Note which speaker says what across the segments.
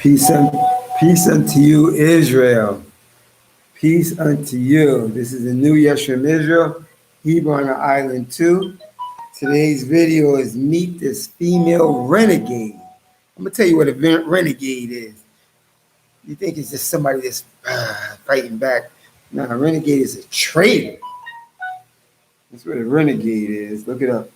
Speaker 1: Peace, peace unto you, Israel. Peace unto you. This is the new Year from Israel, Hebrew on the island too. Today's video is Meet This Female Renegade. I'm going to tell you what a renegade is. You think it's just somebody that's fighting back. No, a renegade is a traitor. That's what a renegade is. Look it up.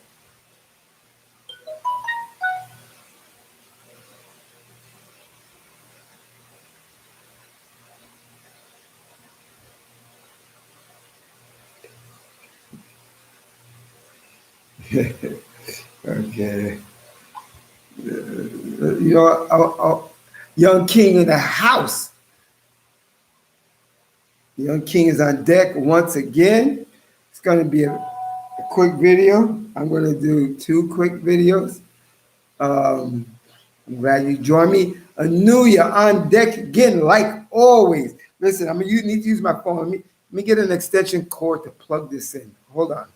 Speaker 1: Okay. Young King in the house. Young King is on deck once again. It's going to be a quick video. I'm going to do 2 quick videos. I'm glad you joined me. Anuya on deck again, like always. Listen, you need to use my phone. Let me get an extension cord to plug this in. Hold on.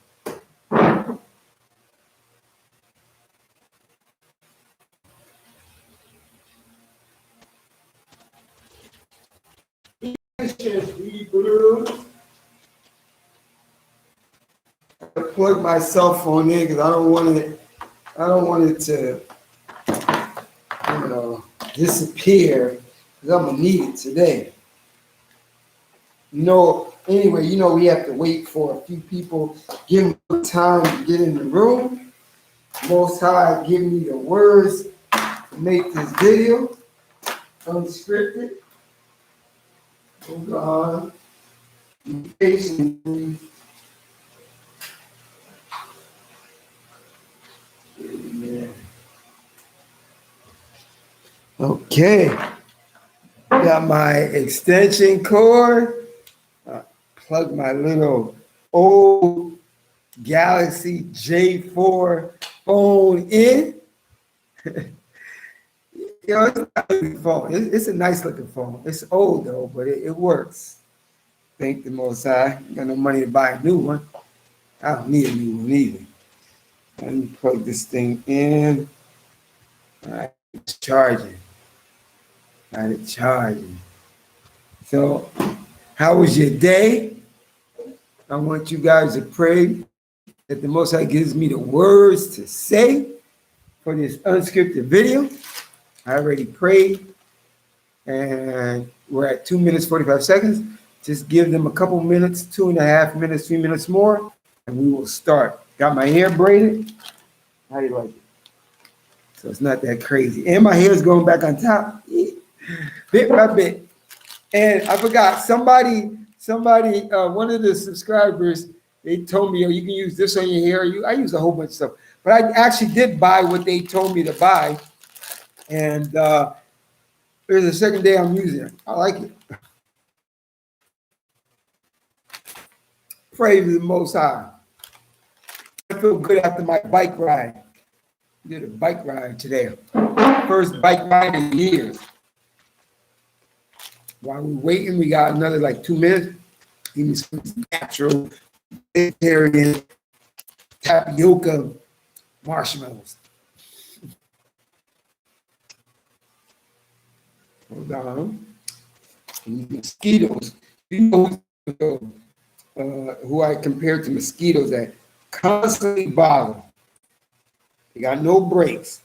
Speaker 1: I plug my cell phone in because I don't want it to, disappear because I'm gonna need it today. Anyway, we have to wait for a few people, give them time to get in the room. Most High give me the words to make this video unscripted. Hold on. Be patient, please. Amen. Okay. Got my extension cord. Plug my little old Galaxy J4 phone in. It's not a good phone. It's a nice looking phone. It's old though, but it works. Thank the Most High. Got no money to buy a new one. I don't need a new one either. Let me plug this thing in. All right, it's charging. Got it charging. So, how was your day? I want you guys to pray that the Most High gives me the words to say for this unscripted video. I already prayed, and we're at 2 minutes, 45 seconds. Just give them a couple minutes, 2.5 minutes, 3 minutes more, and we will start. Got my hair braided. How do you like it? So it's not that crazy. And my hair is going back on top, bit by bit. And I forgot, somebody, one of the subscribers, they told me, you can use this on your hair. I use a whole bunch of stuff. But I actually did buy what they told me to buy. And there's the second day I'm using it. I like it. Praise the Most High. I feel good after my bike ride. I did a bike ride today. First bike ride in years. While we're waiting, we got another like 2 minutes. Give me some natural vegetarian tapioca marshmallows. Hold on. And mosquitoes. You know who I compared to mosquitoes that constantly bother. They got no brakes.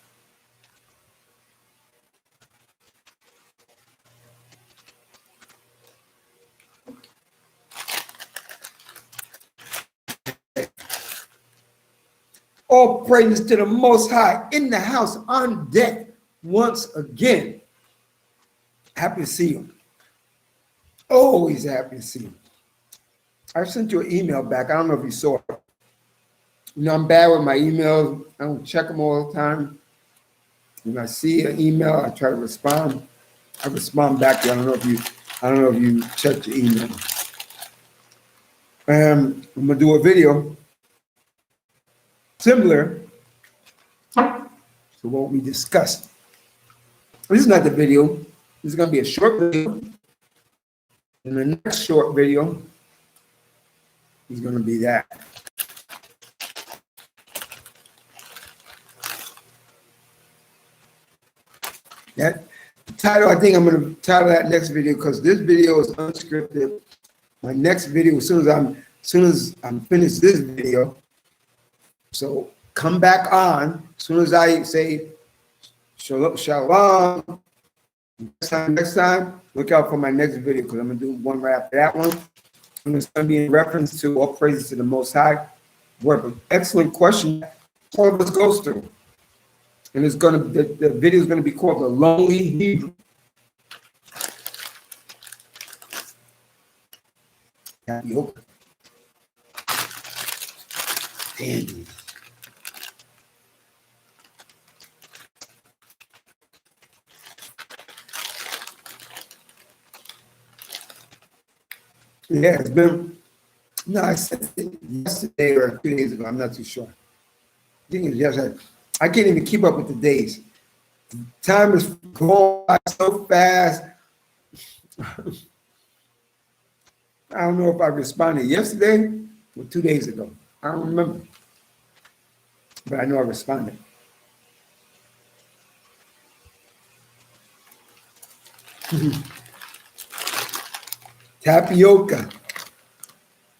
Speaker 1: All praises to the Most High in the house on deck once again. Happy to see you. Always happy to see you. I sent you an email back. I don't know if you saw it. I'm bad with my emails. I don't check them all the time. When I see an email, I try to respond. I respond back to you. I don't know if you checked your email. I'm gonna do a video similar to what we discussed. This is not the video. This is gonna be a short video. And the next short video is gonna be that. Title, I think I'm going to title that next video because this video is unscripted. My next video, as soon as I'm finished this video, so come back on. As soon as I say shalom, next time, look out for my next video because I'm going to do one right after that one. And it's going to be in reference to all praises to the Most High. What an excellent question all of us goes through. And it's going to, the video is going to be called The Lonely Hebrew. Tapioca. Damn. Yeah, it's been, no, I said it yesterday or 2 days ago. I'm not too sure. I think it was yesterday. I can't even keep up with the days. Time is going by so fast. I don't know if I responded yesterday or 2 days ago. I don't remember. But I know I responded. Tapioca.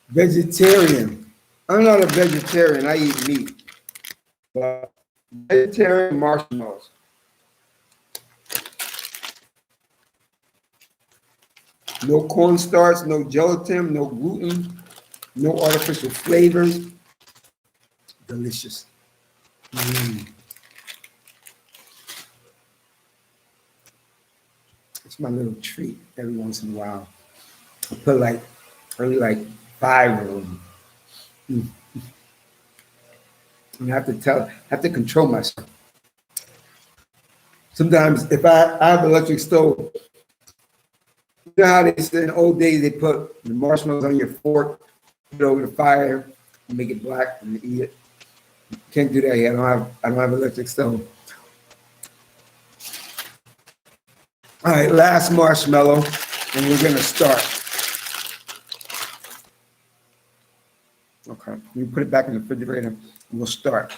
Speaker 1: Vegetarian. I'm not a vegetarian. I eat meat. But vegetarian marshmallows. No cornstarch, no gelatin, no gluten, no artificial flavors. Delicious. It's my little treat every once in a while. I put only like 5 of them. And I have to control myself. Sometimes if I have an electric stove, you know how they said in the old days they put the marshmallows on your fork, put it over the fire, and make it black and eat it. Can't do that yet. I don't have an electric stove. All right, last marshmallow, and we're gonna start. Okay, we put it back in the refrigerator and we'll start.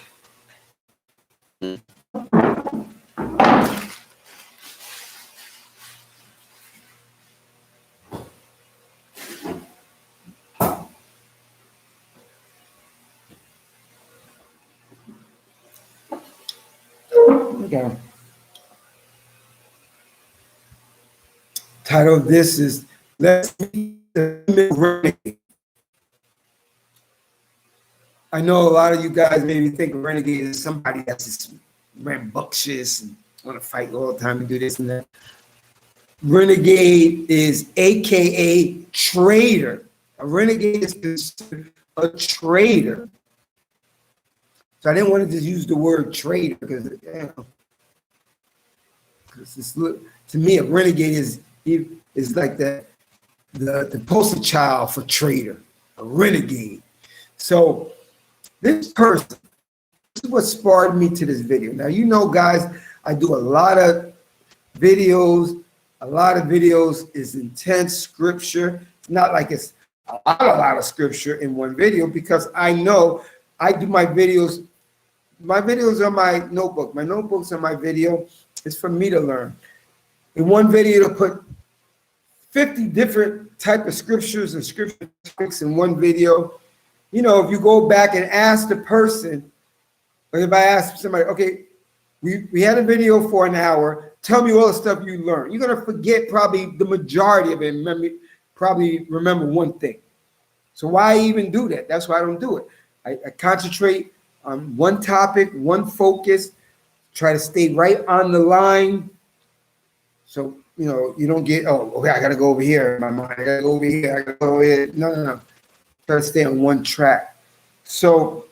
Speaker 1: Okay. Title of this is Let's Meet the Renegade. I know a lot of you guys maybe think a renegade is somebody that's just rambunctious and want to fight all the time and do this and that. Renegade is AKA traitor. A renegade is considered a traitor. So I didn't want to just use the word traitor because to me a renegade is like the poster child for traitor, a renegade. So this person, this is what sparked me to this video. Now, you know, guys, I do a lot of videos. A lot of videos is intense scripture. It's not like it's a lot of scripture in one video because I know I do my videos. My videos are my notebook. My notebooks are my video. It's for me to learn. In one video, to put 50 different type of scriptures and scripture topics in one video. You know, if you go back and ask the person, or if I ask somebody, okay, we had a video for an hour, tell me all the stuff you learned. You're going to forget probably the majority of it, probably remember one thing. So why even do that? That's why I don't do it. I concentrate on one topic, one focus, try to stay right on the line. So, you know, you don't get, oh, okay, I got to go over here in my mind. I got to go over here. I got to go over here. No. Try to stay on one track. So,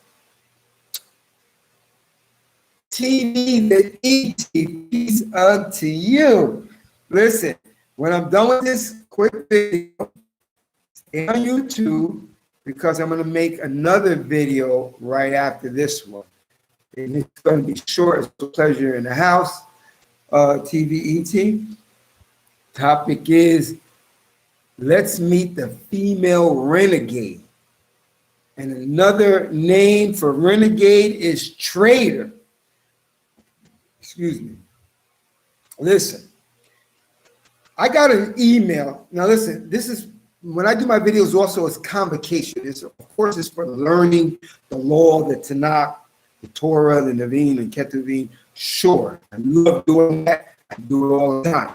Speaker 1: TV, the ET, peace unto you. Listen, when I'm done with this quick video, stay on YouTube because I'm going to make another video right after this one. And it's going to be short. It's a pleasure in the house. TVET. Topic is, let's meet the female renegade. And another name for renegade is traitor. Excuse me. Listen, I got an email. Now listen, this is when I do my videos also it's convocation. It's of course it's for learning the law, the Tanakh, the Torah, the Nevi'im, and Ketuvim. Sure, I love doing that. I do it all the time.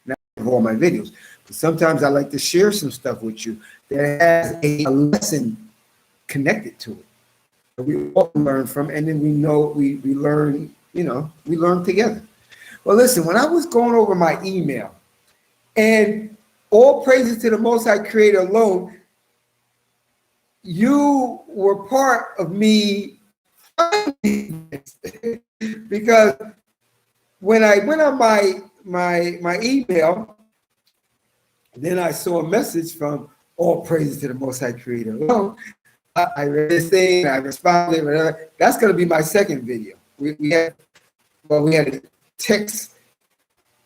Speaker 1: Now I have all my videos. But sometimes I like to share some stuff with you that has a lesson connected to it. That we all learn from, and then we learn, we learn together. Well, listen, when I was going over my email, and all praises to the Most High Creator alone, you were part of me because when I went on my email, then I saw a message from all praises to the Most High Creator alone. I read this thing, I responded, whatever. That's going to be my second video. We had a text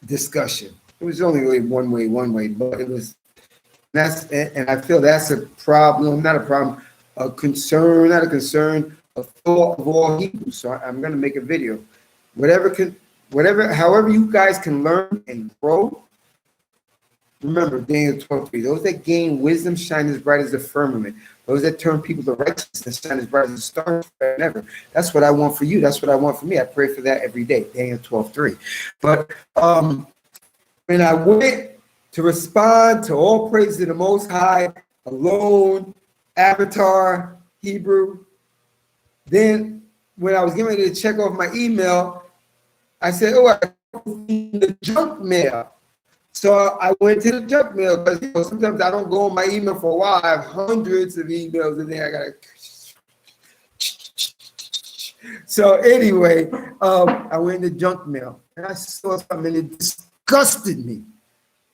Speaker 1: discussion. It was only really one way, but it was, and I feel that's a problem, not a problem, a concern, not a concern, a thought of all Hebrews. So I'm going to make a video. However you guys can learn and grow. Remember, Daniel 12:3, those that gain wisdom shine as bright as the firmament. Those that turn people to righteousness shine as bright as the stars forever. That's what I want for you. That's what I want for me. I pray for that every day, Daniel 12:3. But when I went to respond to all praise to the Most High, alone, Avatar, Hebrew, then when I was getting ready to check off my email, I said, I the junk mail. So I went to the junk mail because sometimes I don't go on my email for a while. I have hundreds of emails in there. I gotta. So anyway, I went in the junk mail and I saw something and it disgusted me.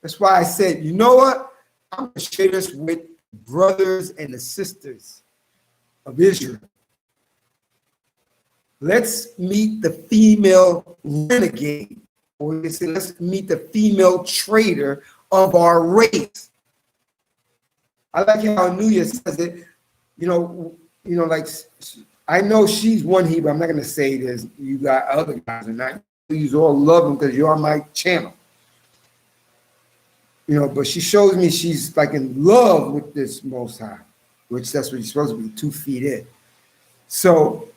Speaker 1: That's why I said, you know what? I'm gonna share this with brothers and the sisters of Israel. Let's meet the female renegade. Or they say, let's meet the female traitor of our race. I like how New Year says it. Like I know she's one Hebrew. I'm not gonna say this. You got other guys, and I please all love them because you're on my channel. But she shows me she's like in love with this Most High, which that's what you're supposed to be, 2 feet in. So,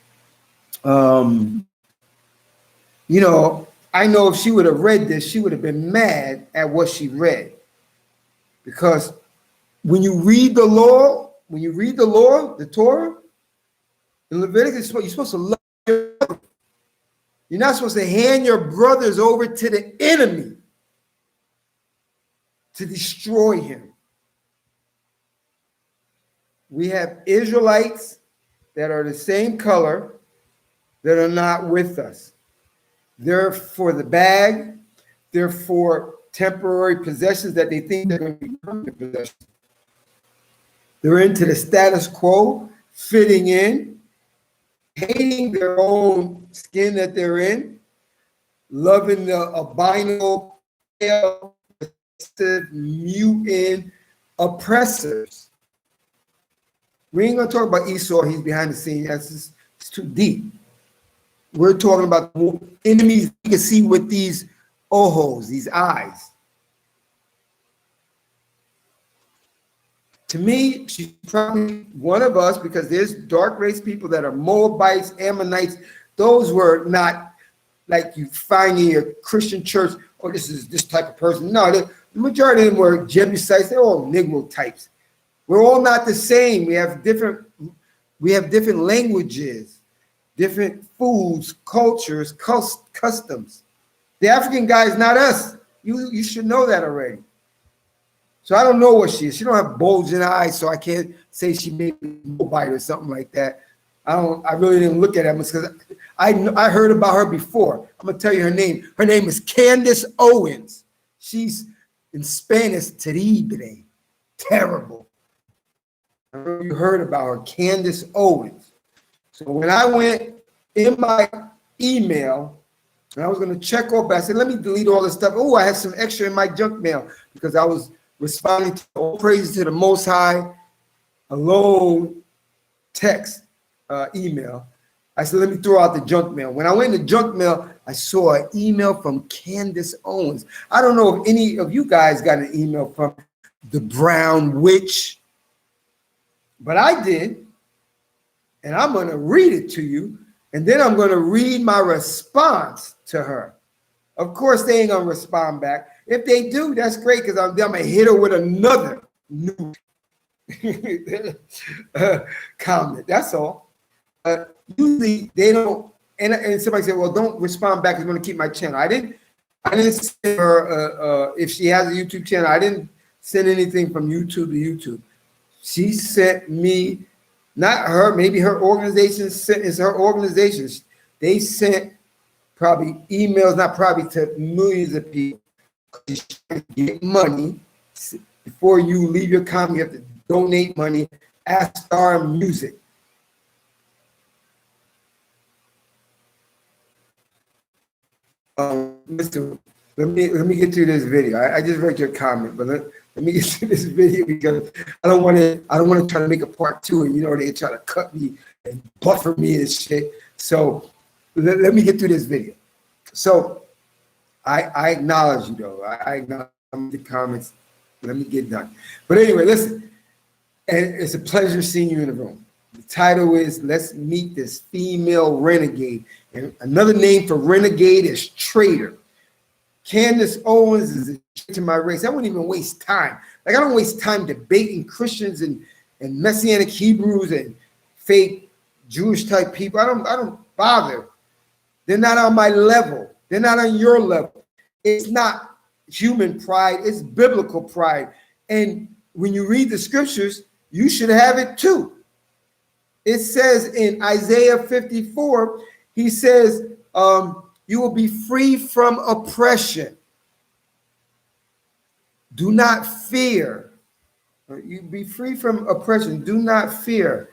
Speaker 1: I know if she would have read this, she would have been mad at what she read. Because when you read the law, the Torah, in Leviticus, you're supposed to love your brother. You're not supposed to hand your brothers over to the enemy to destroy him. We have Israelites that are the same color that are not with us. They're for the bag. They're for temporary possessions that they think they're going to be permanent possessions. They're into the status quo, fitting in, hating their own skin that they're in, loving the albino, mutant oppressors. We ain't going to talk about Esau. He's behind the scenes. It's too deep. We're talking about enemies you can see with these ojos, these eyes. To me, she's probably one of us because there's dark race people that are Moabites, Ammonites. Those were not like you find in your Christian church, this is this type of person. No, the majority of them were Jebusites. They're all Negro types. We're all not the same. We have different languages, different foods, cultures, customs. The African guy is not us. You should know that already. So I don't know what she is. She don't have bulging eyes, so I can't say she may be Moabite or something like that. I really didn't look at her because I heard about her before. I'm gonna tell you her name. Her name is Candace Owens. She's in Spanish, terrible, terrible. I know you heard about her, Candace Owens. So when I went in my email and I was going to check off, I said, let me delete all this stuff. Oh, I had some extra in my junk mail because I was responding to all praises to the Most High alone text email. I said, let me throw out the junk mail. When I went in the junk mail, I saw an email from Candace Owens. I don't know if any of you guys got an email from the Brown Witch, but I did. And I'm going to read it to you. And then I'm going to read my response to her. Of course, they ain't going to respond back. If they do, that's great, because I'm going to hit her with another new comment. That's all. Usually they don't, and somebody said, well, don't respond back. I'm going to keep my channel. I didn't send her, if she has a YouTube channel, I didn't send anything from YouTube to YouTube. She sent me, not her, maybe her organization is her organization. They sent probably emails, not probably, to millions of people. She's trying to get money. Before you leave your comment, you have to donate money. Ask Star Music. Listen, let me get to this video. I just read your comment, but let me get to this video, because I don't want to try to make a part two, and they try to cut me and buffer me and shit. So let me get through this video. So I acknowledge you, though. I acknowledge the comments. Let me get done. But anyway, listen, and it's a pleasure seeing you in the room. The title is Let's Meet This Female Renegade. And another name for renegade is traitor. Candace Owens is to my race. I wouldn't even waste time. Like, I don't waste time debating Christians and Messianic Hebrews and fake Jewish type people. I don't bother. They're not on my level. They're not on your level. It's not human pride. It's biblical pride. And when you read the scriptures, you should have it too. It says in Isaiah 54, he says, you will be free from oppression. Do not fear. You be free from oppression. Do not fear.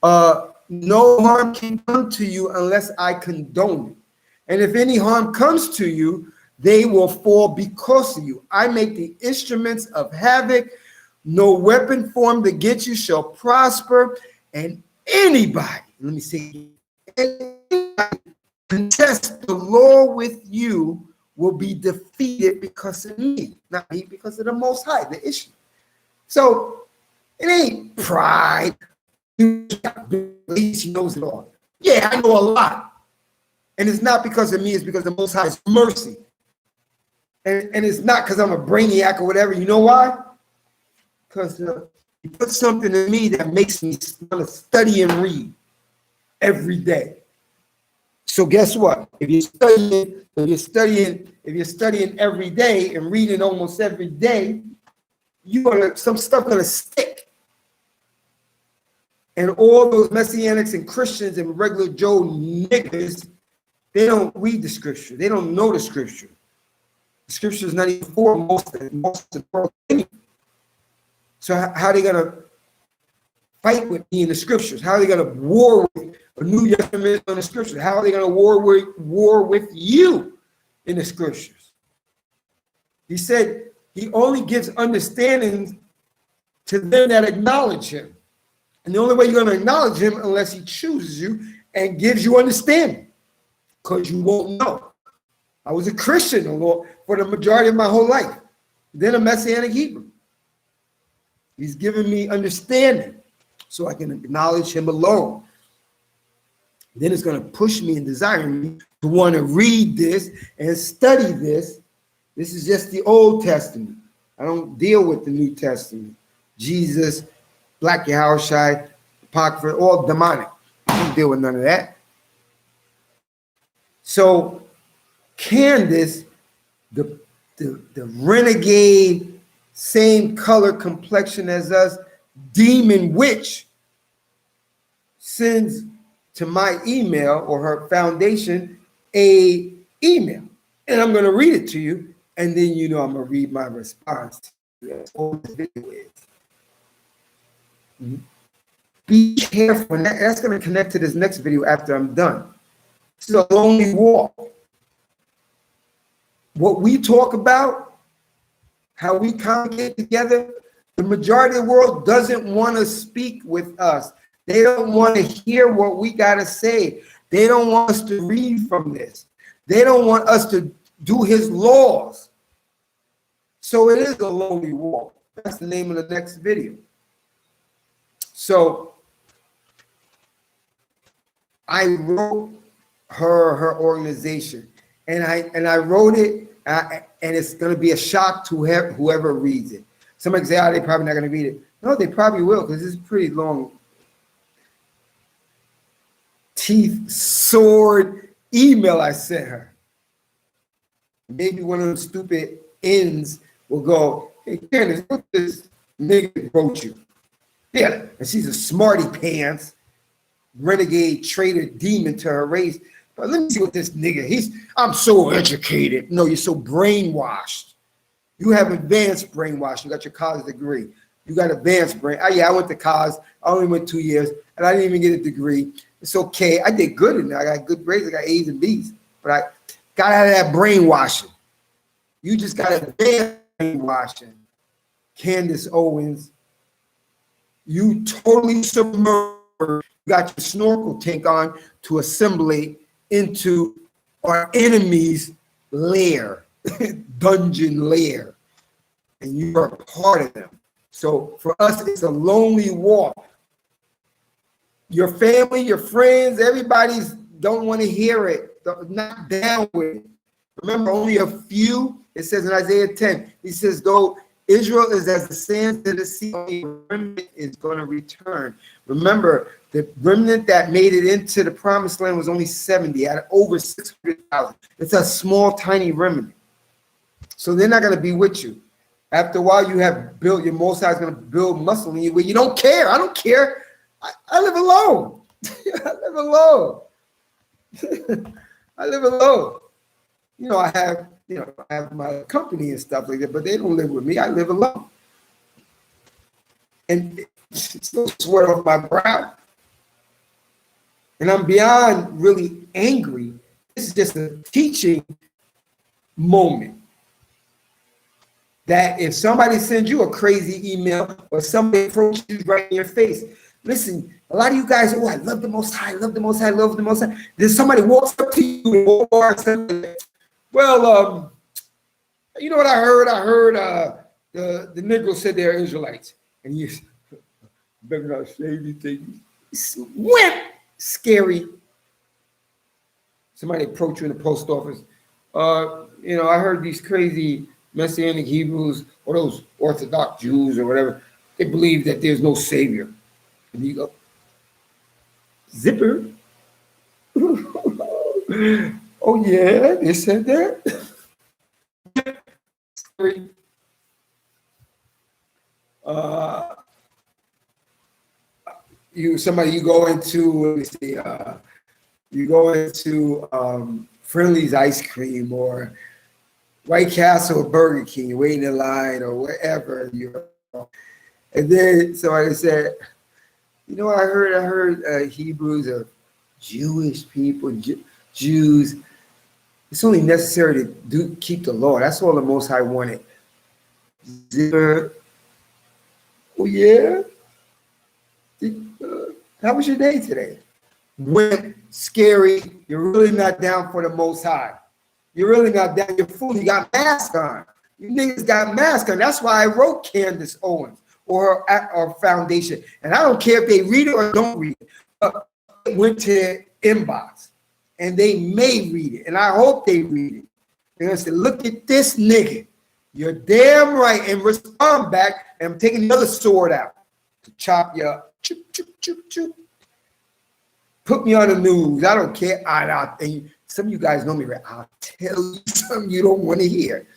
Speaker 1: No harm can come to you unless I condone it. And if any harm comes to you, they will fall because of you. I make the instruments of havoc. No weapon formed against you shall prosper. And anybody, let me say, anybody contest the law with you will be defeated because of me, not me, because of the Most High, the issue. So it ain't pride. He knows it all. Yeah, I know a lot. And it's not because of me, it's because of the Most High's mercy. And it's not because I'm a brainiac or whatever. You know why? Because he put something in me that makes me want to study and read every day. So guess what? If you're studying every day and reading almost every day, some stuff gonna stick. And all those Messianics and Christians and regular Joe niggas, they don't read the scripture. They don't know the scripture. The scripture is not even for most of the world. So how are they gonna fight with me in the scriptures? How are they gonna war with a New Testament in the scriptures? How are they gonna war with you in the scriptures? He said he only gives understanding to them that acknowledge him. And the only way you're gonna acknowledge him unless he chooses you and gives you understanding, because you won't know. I was a Christian for the majority of my whole life, then a Messianic Hebrew. He's given me understanding so I can acknowledge him alone. Then it's going to push me and desire me to want to read this and study this. This is just the Old Testament. I don't deal with the New Testament. Jesus, Black Yahushai, Apocrypha, all demonic. I don't deal with none of that. So Candace, the renegade, same color complexion as us, demon witch, sends to my email or her foundation a email. And I'm going to read it to you. And then I'm going to read my response. That's all this video is. Be careful. And that's going to connect to this next video after I'm done. This is a lonely walk. What we talk about, how we congregate together, the majority of the world doesn't want to speak with us. They don't want to hear what we got to say. They don't want us to read from this. They don't want us to do his laws. So it is a lonely war. That's the name of the next video. So I wrote her organization, and I wrote it, and it's going to be a shock to whoever reads it. Somebody can say, "Oh, they're probably not going to read it." No, they probably will, because it's a pretty long teeth sword email I sent her. Maybe one of them stupid ends will go, "Hey, Candace, what this nigga wrote you?" Yeah, and she's a smarty pants, renegade traitor demon to her race. But let me see what this nigga, I'm so educated. No, you're so brainwashed. You have advanced brainwash. You got your college degree. You got advanced brain. Oh, yeah, I went to college. I only went 2 years, and I didn't even get a degree. It's okay. I did good in there. I got good grades. I got A's and B's. But I got out of that brainwashing. You just got advanced brainwashing. Candace Owens, you totally submerged. You got your snorkel tank on to assimilate into our enemy's lair, dungeon lair, and you are a part of them. So for us, it's a lonely walk. Your family, your friends, everybody's don't want to hear it. They're not down with it. Remember, only a few. It says in Isaiah 10, he says, though Israel is as the sands of the sea, only a remnant is going to return. Remember, the remnant that made it into the promised land was only 70 out of over 600,000. It's a small, tiny remnant. So they're not going to be with you. After a while, you have built, your Most High is going to build muscle in you where you don't care. I don't care. I live alone. I live alone. I live alone. You know, I have my company and stuff like that, but they don't live with me. I live alone. And it's no sweat off my brow. And I'm beyond really angry. This is just a teaching moment. That if somebody sends you a crazy email or somebody approaches you right in your face, listen, a lot of you guys, oh, I love the Most High, love the Most High, love the Most High. Then somebody walks up to you and says, well, you know what I heard? I heard the Negroes said they're Israelites. And you better not say anything. Wimp, scary. Somebody approached you in the post office. You know, I heard these crazy Messianic Hebrews or those Orthodox Jews or whatever, they believe that there's no Savior. And you go, zipper. Oh, yeah, they said that. You go into, let me see, you go into Friendly's ice cream or White Castle or Burger King, you're waiting in line or wherever you're. And then somebody said, you know, I heard Hebrews are Jewish people, Jews. It's only necessary to keep the law. That's all the Most High wanted. Zipper. Oh, yeah? How was your day today? Went scary. You're really not down for the Most High. You're really not down. You're fool. You got mask on. You niggas got mask on. That's why I wrote Candace Owens or her foundation. And I don't care if they read it or don't read it. But it went to their inbox. And they may read it. And I hope they read it. They're going to say, look at this nigga. You're damn right. And respond back. And I'm taking the other sword out to chop you up. Choop, choop, choop, choop. Put me on the news. I don't care. And some of you guys know me, right? I'll tell you something you don't want to hear.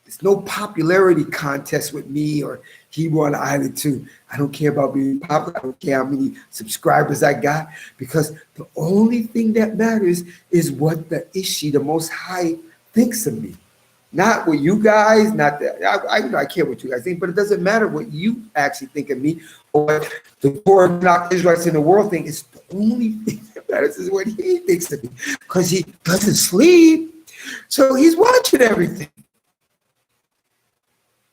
Speaker 1: There's no popularity contest with me or Hebrew on the Island 2. I don't care about being popular. I don't care how many subscribers I got, because the only thing that matters is what the Ishi, the Most High, thinks of me. Not what you guys, not that. I care what you guys think, but it doesn't matter what you actually think of me or what the poor Israelites in the world think. It's the only thing that matters is what he thinks of me, because he doesn't sleep. So he's watching everything.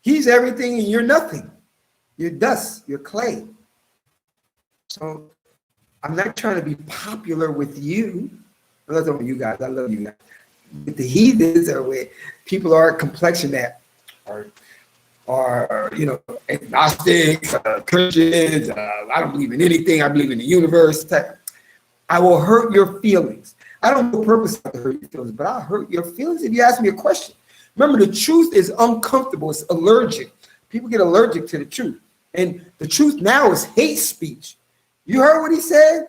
Speaker 1: He's everything and you're nothing. You're dust, you're clay. So I'm not trying to be popular with you. I love some of you guys. I love you guys. With the heathens or with people are complexion that are agnostics, Christians. I don't believe in anything. I believe in the universe. I will hurt your feelings. I don't know purpose to hurt your feelings, but I'll hurt your feelings if you ask me a question. Remember, the truth is uncomfortable. It's allergic. People get allergic to the truth. And the truth now is hate speech. You heard what he said?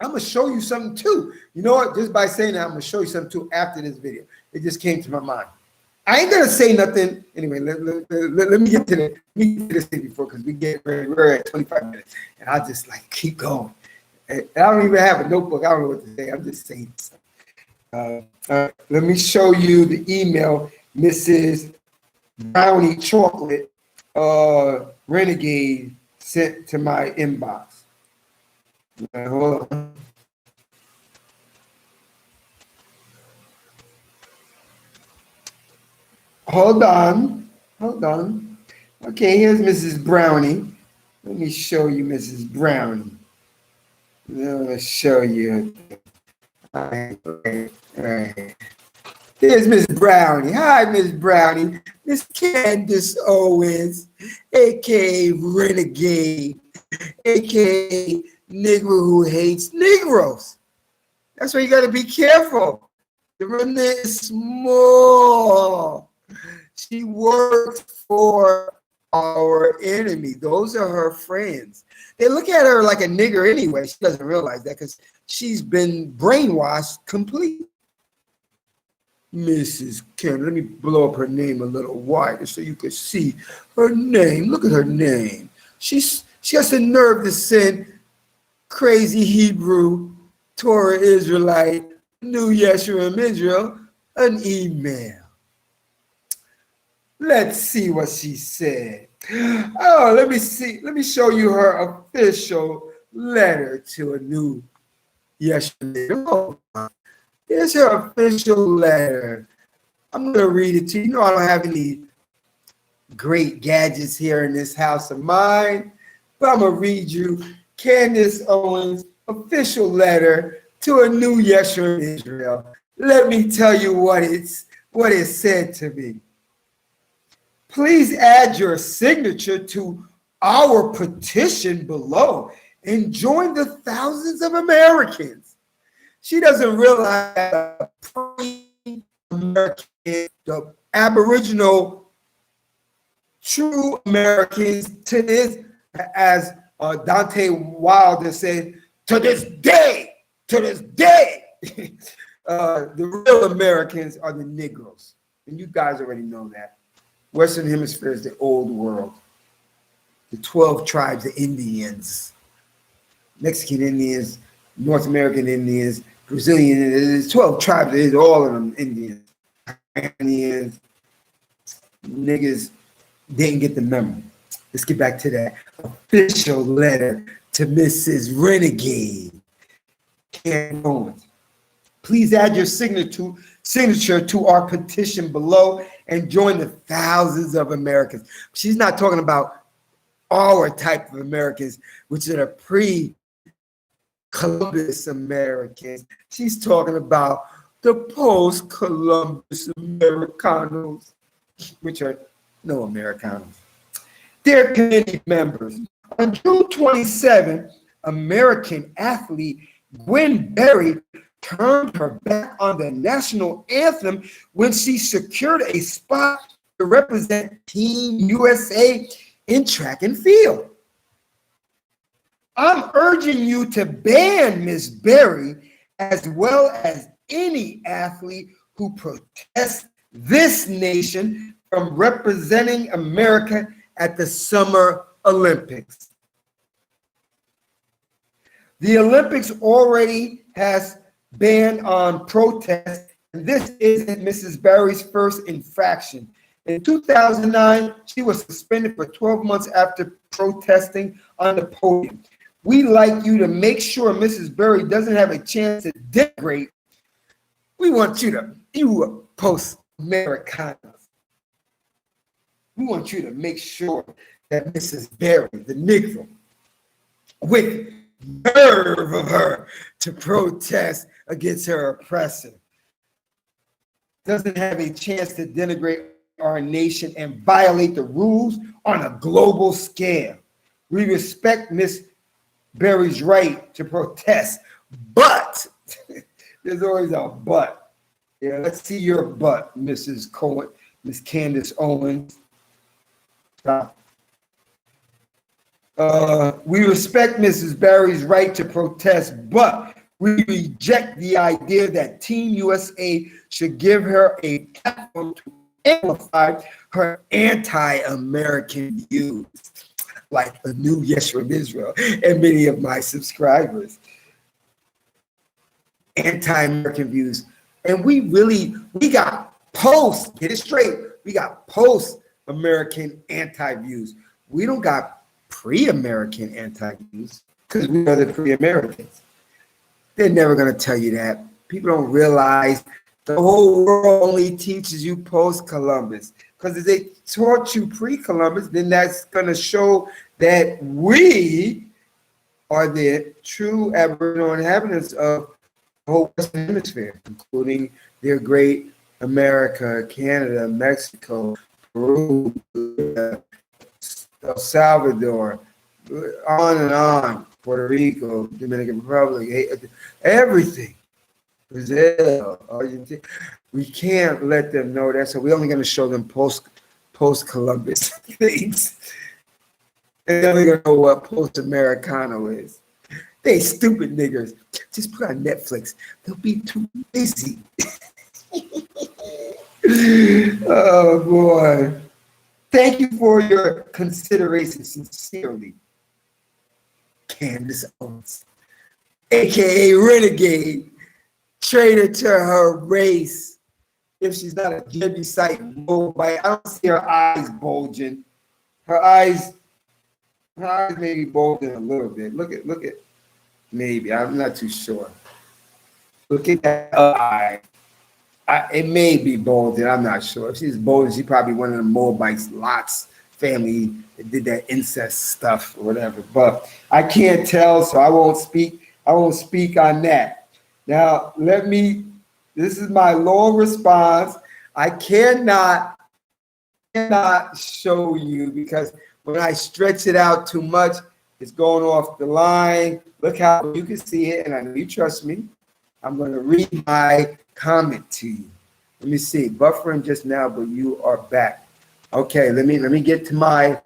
Speaker 1: I'm going to show you something too. You know what? Just by saying that, I'm going to show you something too after this video. It just came to my mind. I ain't going to say nothing. Anyway, let me get to this thing before, because we're at 25 minutes. And I'll just like keep going. And I don't even have a notebook. I don't know what to say. I'm just saying something. Let me show you the email Mrs. Brownie Chocolate Renegade sent to my inbox. Hold on. Hold on. Okay, here's Mrs. Brownie. Let me show you Mrs. Brownie. Let me show you. All right. Here's Miss Brownie. Hi, Miss Brownie. Miss Candace Owens, a.k.a. Renegade, a.k.a. Negro who hates Negroes. That's why you got to be careful. The remnant is small. She works for our enemy. Those are her friends. They look at her like a nigger anyway. She doesn't realize that because she's been brainwashed completely. Mrs. Ken, let me blow up her name a little wider so you could see her name. Look at her name. She has the nerve to send crazy Hebrew, Torah Israelite, New Yeshurun Israel an email. Let's see what she said. Oh, let me see. Let me show you her official letter to a New Yeshurun. Here's her official letter. I'm going to read it to you. You know I don't have any great gadgets here in this house of mine, but I'm going to read you Candace Owens' official letter to a New Yeshurun Israel. Let me tell you what it said to me. Please add your signature to our petition below and join the thousands of Americans. She doesn't realize that American, the Aboriginal, true Americans to this, as Dante Wilder said, to this day, the real Americans are the Negroes. And you guys already know that. Western Hemisphere is the old world. The 12 tribes of Indians, Mexican Indians, North American Indians, Brazilian Indians, 12 tribes, there's all of them Indians. Indians, niggas didn't get the memo. Let's get back to that official letter to Mrs. Renegade. Candace Owens. Please add your signature to our petition below and join the thousands of Americans. She's not talking about our type of Americans, which are the pre-Columbus Americans. She's talking about the post-Columbus Americanos, which are no Americanos. Dear committee members, on June 27, American athlete Gwen Berry turned her back on the national anthem when she secured a spot to represent Team USA in track and field. I'm urging you to ban Ms. Berry as well as any athlete who protests this nation from representing America at the Summer Olympics. The Olympics already has ban on protest, and this isn't Mrs. Berry's first infraction. In 2009, she was suspended for 12 months after protesting on the podium. We'd like you to make sure Mrs. Berry doesn't have a chance to denigrate. We want you to, you post-Americanos. We want you to make sure that Mrs. Berry, the Negro, with nerve of her to protest against her oppressor. Doesn't have a chance to denigrate our nation and violate the rules on a global scale. We respect Miss Berry's right to protest, but there's always a but. Yeah, let's see your butt, Mrs. Cohen, Miss Candace Owens. We respect Mrs. Berry's right to protest, but we reject the idea that Team USA should give her a platform to amplify her anti-American views, like the new Yes from Israel and many of my subscribers. Anti-American views. And we got get it straight, we got post-American anti-views. We don't got pre-American anti-views because we are the pre-Americans. They're never going to tell you that. People don't realize the whole world only teaches you post-Columbus. Because if they taught you pre-Columbus, then that's going to show that we are the true Aboriginal inhabitants of the whole Western Hemisphere, including their great America, Canada, Mexico, Peru, El Salvador, on and on, Puerto Rico, Dominican Republic, everything, Brazil, Argentina. We can't let them know that, so we're only going to show them post-Columbus things. And then we're going to know what post-Americano is. They stupid niggers. Just put on Netflix. They'll be too busy. Oh, boy. Thank you for your consideration, sincerely. Candace Owens, a.k.a. Renegade, traitor to her race. If she's not a Jebusite Moabite, I don't see her eyes bulging. Her eyes may be bulging a little bit. Look at, maybe, I'm not too sure. Look at that eye. It may be bulging, I'm not sure. If she's bulging, she's probably one of the Moabites, Lot's family that did that incest stuff or whatever. But I can't tell, so I won't speak on that. Now, this is my long response. I cannot show you because when I stretch it out too much, it's going off the line. Look how you can see it, and I know you trust me. I'm going to read my comment to you. Let me see. Buffering just now, but you are back. Okay, let me get to my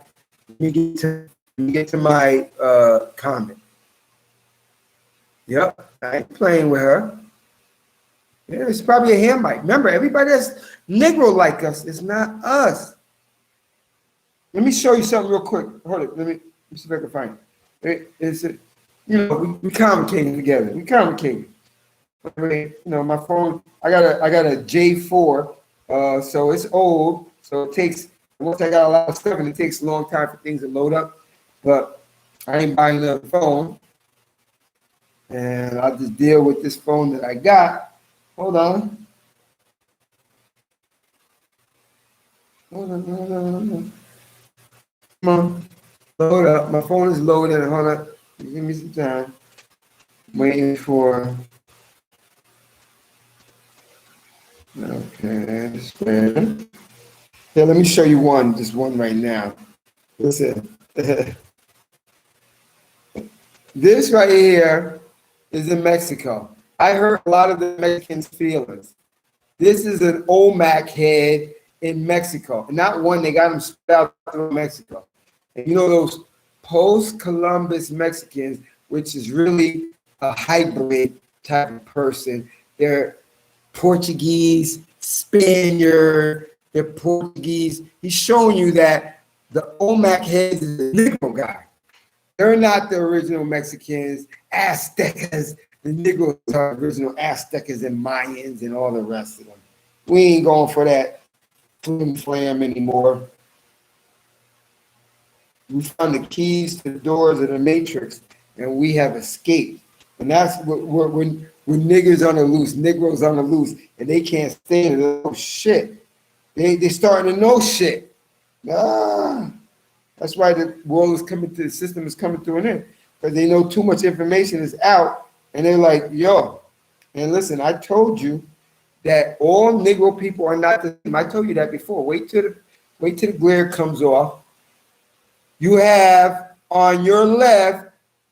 Speaker 1: comment. Yep, I ain't playing with her. Yeah, it's probably a Hamite. Remember, everybody that's Negro like us is not us. Let me show you something real quick. Hold it. Let me see if I can find it. We communicating together. We communicating. My phone. I got a J4, so it's old. So it takes. Once I got a lot of stuff, and it takes a long time for things to load up. But I ain't buying another phone, and I'll just deal with this phone that I got. Hold on. Come on. Load up. My phone is loaded. Hold up. Give me some time. I'm waiting for. Okay, understand. Here, let me show you just one right now. Listen. This right here is in Mexico. I hurt a lot of the Mexicans' feelings. This is an Olmec head in Mexico. And not one, they got them spread out through Mexico. And you know those post-Columbus Mexicans, which is really a hybrid type of person. They're Portuguese, Spaniard, they're Portuguese. He's showing you that the Olmec heads is a Negro guy. They're not the original Mexicans, Aztecas. The Negroes are original Aztecas and Mayans and all the rest of them. We ain't going for that flim flam anymore. We found the keys to the doors of the Matrix, and we have escaped. And that's when niggers on the loose, Negroes on the loose, and they can't stand it. Oh shit! They starting to know shit. That's why the world is coming to the system is coming to an end. because they know too much information is out, and they're like, yo, and listen, I told you that all Negro people are not the same. I told you that before. Wait till the glare comes off. You have on your left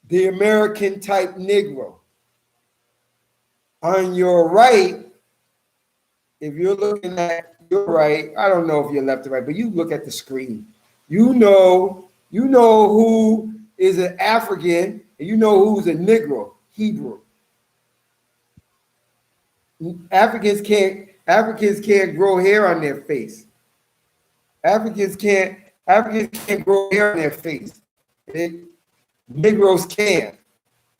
Speaker 1: the American type Negro. On your right, if you're looking at your right, I don't know if you're left or right, but you look at the screen. You know who is an African, and you know who's a Negro, Hebrew. Africans can't grow hair on their face. Africans can't grow hair on their face. Negroes can,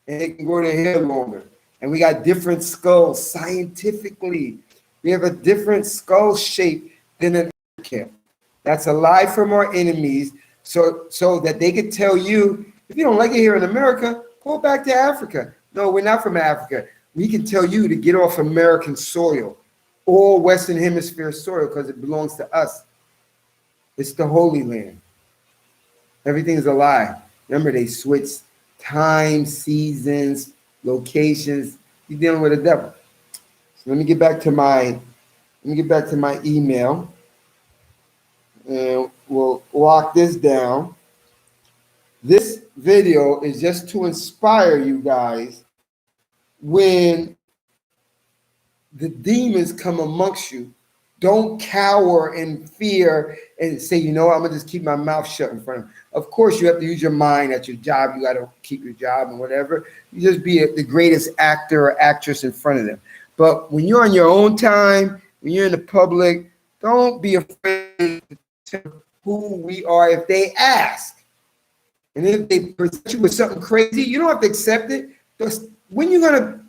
Speaker 1: and they can grow their hair longer. And we got different skulls scientifically. We have a different skull shape than an African. That's a lie from our enemies, so that they could tell you, if you don't like it here in America, go back to Africa. No, we're not from Africa. We can tell you to get off American soil, all Western Hemisphere soil, because it belongs to us. It's the Holy Land. Everything is a lie. Remember, they switched time, seasons, locations. You're dealing with the devil. So let me get back to my email, and we'll lock this down. This video is just to inspire you guys when the demons come amongst you. Don't cower in fear and say, you know what, I'm going to just keep my mouth shut in front of them. Of course, you have to use your mind at your job. You got to keep your job and whatever. You just be the greatest actor or actress in front of them. But when you're on your own time, when you're in the public, don't be afraid to tell who we are if they ask. And if they present you with something crazy, you don't have to accept it. Just, when you're going to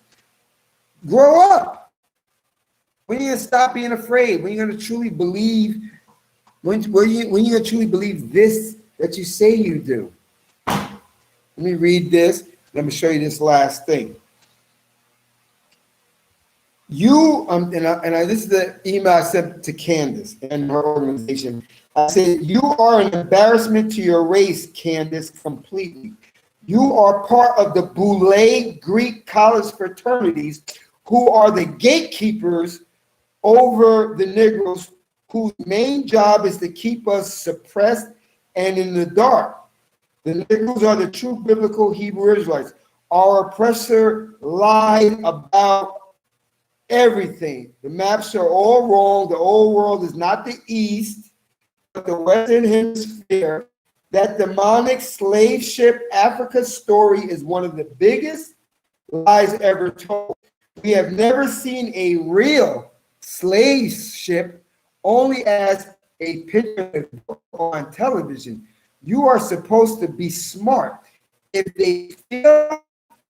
Speaker 1: grow up? When are you going to stop being afraid? When are you going to truly believe? When are you going to truly believe this that you say you do? Let me read this. Let me show you this last thing. You this is the email I sent to Candace and her organization. I said, you are an embarrassment to your race, Candace, completely. You are part of the Boule Greek college fraternities who are the gatekeepers over the Negroes, whose main job is to keep us suppressed and in the dark. The Negroes are the true biblical Hebrew Israelites. Our oppressor lied about everything. The maps are all wrong. The old world is not the East, but the Western Hemisphere. That demonic slave ship Africa story is one of the biggest lies ever told. We have never seen a real slave ship, only as a picture on television. You are supposed to be smart. If they fill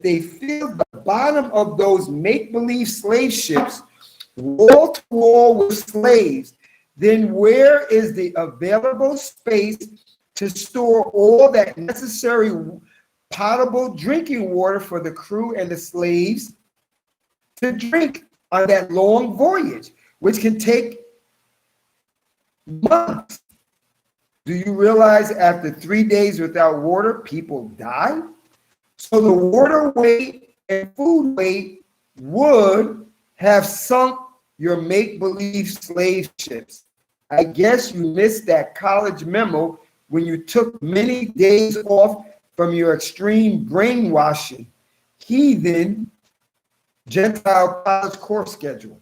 Speaker 1: the bottom of those make-believe slave ships wall to wall with slaves, then where is the available space to store all that necessary potable drinking water for the crew and the slaves to drink on that long voyage, which can take months? Do you realize after 3 days without water, people die? So the water weight and food weight would have sunk your make-believe slave ships. I guess you missed that college memo when you took many days off from your extreme brainwashing, heathen, Gentile college course schedule.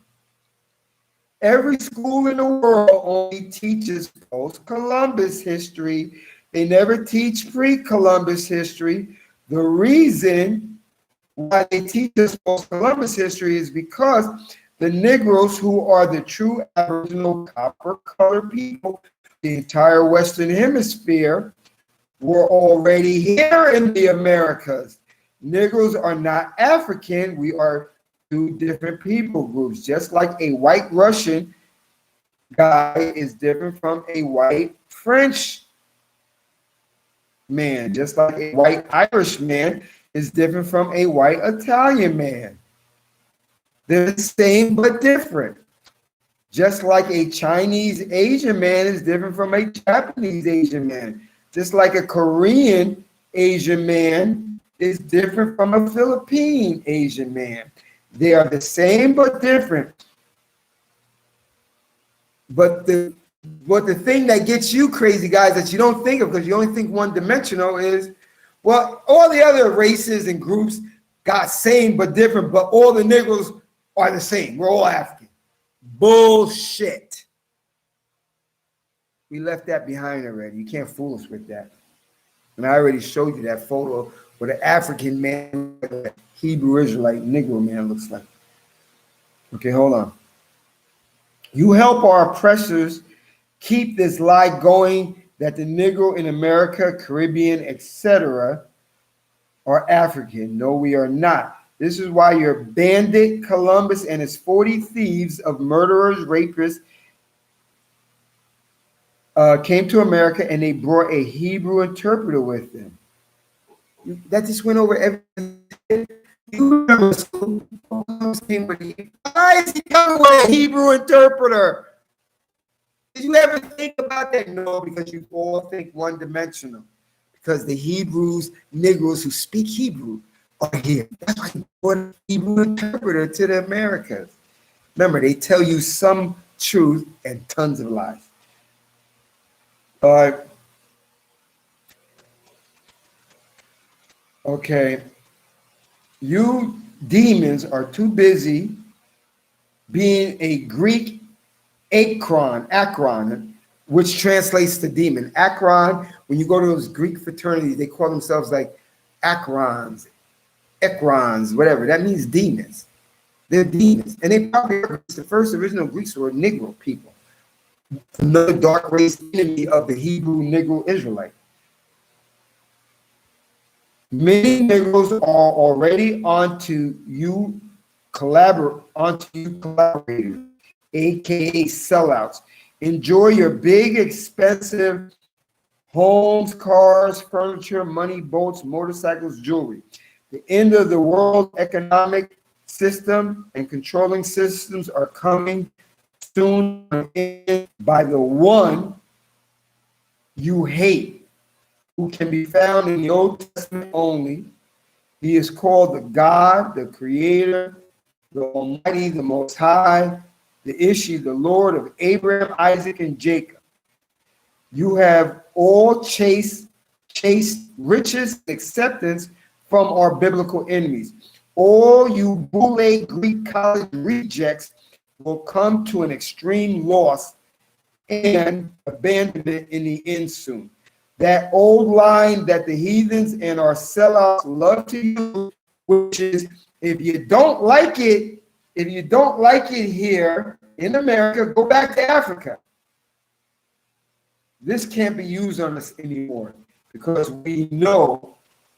Speaker 1: Every school in the world only teaches post-Columbus history. They never teach pre-Columbus history. The reason why they teach us post-Columbus history is because the Negroes, who are the true Aboriginal copper-colored people, the entire Western Hemisphere, were already here in the Americas. Negroes are not African. We are two different people groups. Just like a white Russian guy is different from a white French man. Just like a white Irish man is different from a white Italian man. They're the same but different. Just like a Chinese Asian man is different from a Japanese Asian man. Just like a Korean Asian man is different from a Philippine Asian man. They are the same but different. But the thing that gets you crazy, guys, that you don't think of because you only think one-dimensional is, well, all the other races and groups got same but different, but all the Negroes are the same. We're all African. Bullshit. We left that behind already. You can't fool us with that. And I already showed you that photo where the African man, the Hebrew Israelite Negro man looks like. Okay, hold on. You help our oppressors keep this lie going that the Negro in America, Caribbean, etc. are African. No, we are not. This is why your bandit Columbus and his 40 thieves of murderers, rapists came to America and they brought a Hebrew interpreter with them. That just went over everything. You remember school? Why is he coming with a Hebrew interpreter? Did you ever think about that? No, because you all think one-dimensional. Because the Hebrews, Negroes who speak Hebrew are here. That's why he brought a Hebrew interpreter to the Americas. Remember, they tell you some truth and tons of lies. Okay. You demons are too busy being a Greek Akron, which translates to demon. Akron, when you go to those Greek fraternities, they call themselves like Akrons, whatever. That means demons. They're demons. And they probably, the first original Greeks were Negro people. Another dark race enemy of the Hebrew Negro Israelite. Many Negroes are already onto you collaborators, aka sellouts. Enjoy your big, expensive homes, cars, furniture, money, boats, motorcycles, jewelry. The end of the world economic system and controlling systems are coming soon by the one you hate, who can be found in the Old Testament only. He is called the God, the Creator, the Almighty, the Most High, the Ishi, the Lord of Abraham, Isaac, and Jacob. You have all chased riches and acceptance from our biblical enemies. All you Boule Greek college rejects will come to an extreme loss and abandonment in the end soon. That old line that the heathens and our sellouts love to use, which is if you don't like it here in America, go back to Africa. This can't be used on us anymore because we know